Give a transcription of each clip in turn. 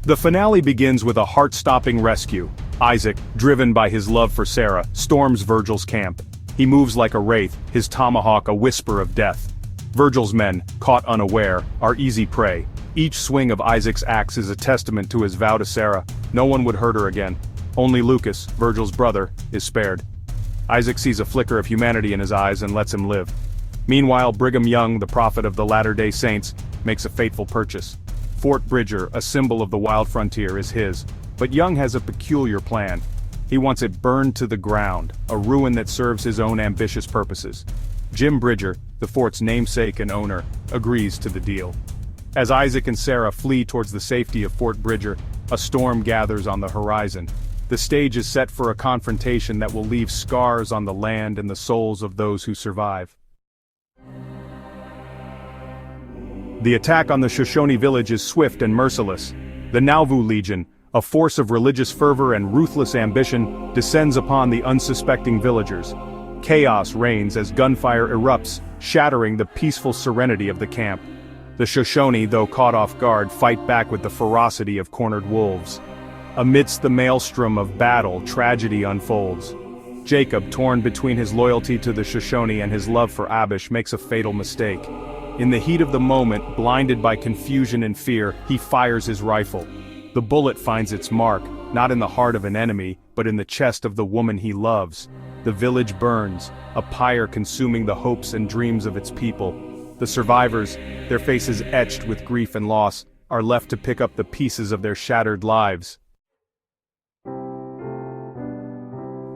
The finale begins with a heart-stopping rescue. Isaac, driven by his love for Sarah, storms Virgil's camp. He moves like a wraith, his tomahawk a whisper of death. Virgil's men, caught unaware, are easy prey. Each swing of Isaac's axe is a testament to his vow to Sarah. No one would hurt her again. Only Lucas, Virgil's brother, is spared. Isaac sees a flicker of humanity in his eyes and lets him live. Meanwhile, Brigham Young, the prophet of the Latter-day Saints, makes a fateful purchase. Fort Bridger, a symbol of the wild frontier, is his. But Young has a peculiar plan. He wants it burned to the ground, a ruin that serves his own ambitious purposes. Jim Bridger, the fort's namesake and owner, agrees to the deal. As Isaac and Sarah flee towards the safety of Fort Bridger, a storm gathers on the horizon. The stage is set for a confrontation that will leave scars on the land and the souls of those who survive. The attack on the Shoshone village is swift and merciless. The Nauvoo Legion, a force of religious fervor and ruthless ambition, descends upon the unsuspecting villagers. Chaos reigns as gunfire erupts, shattering the peaceful serenity of the camp. The Shoshone, though caught off guard, fight back with the ferocity of cornered wolves. Amidst the maelstrom of battle, tragedy unfolds. Jacob, torn between his loyalty to the Shoshone and his love for Abish, makes a fatal mistake. In the heat of the moment, blinded by confusion and fear, he fires his rifle. The bullet finds its mark, not in the heart of an enemy, but in the chest of the woman he loves. The village burns, a pyre consuming the hopes and dreams of its people. The survivors, their faces etched with grief and loss, are left to pick up the pieces of their shattered lives.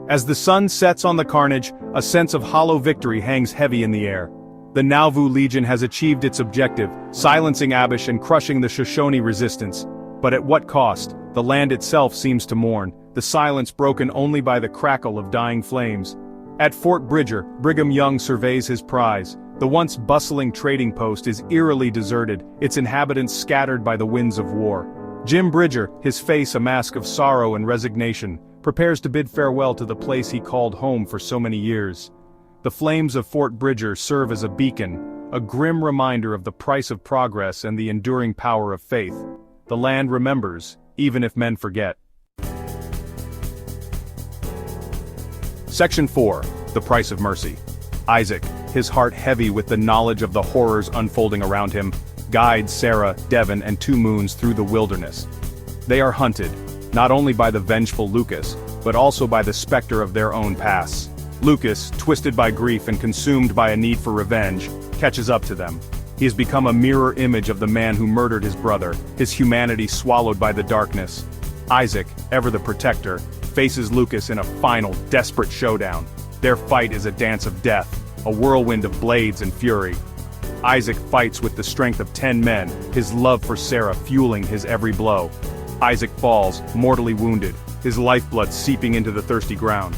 As the sun sets on the carnage, a sense of hollow victory hangs heavy in the air. The Nauvoo Legion has achieved its objective, silencing Abish and crushing the Shoshone resistance. But at what cost? The land itself seems to mourn, the silence broken only by the crackle of dying flames. At Fort Bridger, Brigham Young surveys his prize. The once bustling trading post is eerily deserted, its inhabitants scattered by the winds of war. Jim Bridger, his face a mask of sorrow and resignation, prepares to bid farewell to the place he called home for so many years. The flames of Fort Bridger serve as a beacon, a grim reminder of the price of progress and the enduring power of faith. The land remembers, even if men forget. Section 4. The Price of Mercy. Isaac, his heart heavy with the knowledge of the horrors unfolding around him, guides Sarah, Devon, and Two Moons through the wilderness. They are hunted, not only by the vengeful Lucas, but also by the specter of their own pasts. Lucas, twisted by grief and consumed by a need for revenge, catches up to them. He has become a mirror image of the man who murdered his brother, his humanity swallowed by the darkness. Isaac, ever the protector, faces Lucas in a final, desperate showdown. Their fight is a dance of death, a whirlwind of blades and fury. Isaac fights with the strength of 10 men, his love for Sarah fueling his every blow. Isaac falls, mortally wounded, his lifeblood seeping into the thirsty ground.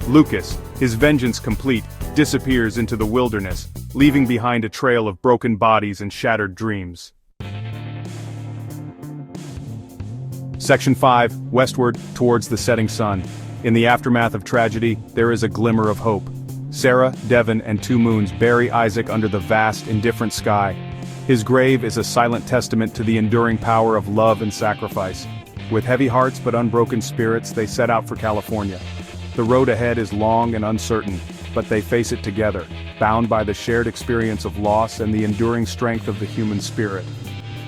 Lucas, his vengeance complete, disappears into the wilderness, leaving behind a trail of broken bodies and shattered dreams. Section 5, Westward, towards the setting sun. In the aftermath of tragedy, there is a glimmer of hope. Sarah, Devon, and Two Moons bury Isaac under the vast, indifferent sky. His grave is a silent testament to the enduring power of love and sacrifice. With heavy hearts but unbroken spirits, they set out for California. The road ahead is long and uncertain, but they face it together, bound by the shared experience of loss and the enduring strength of the human spirit.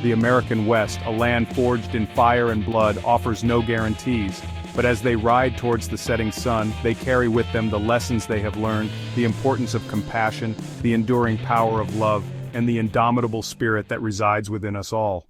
The American West, a land forged in fire and blood, offers no guarantees, but as they ride towards the setting sun, they carry with them the lessons they have learned, the importance of compassion, the enduring power of love, and the indomitable spirit that resides within us all.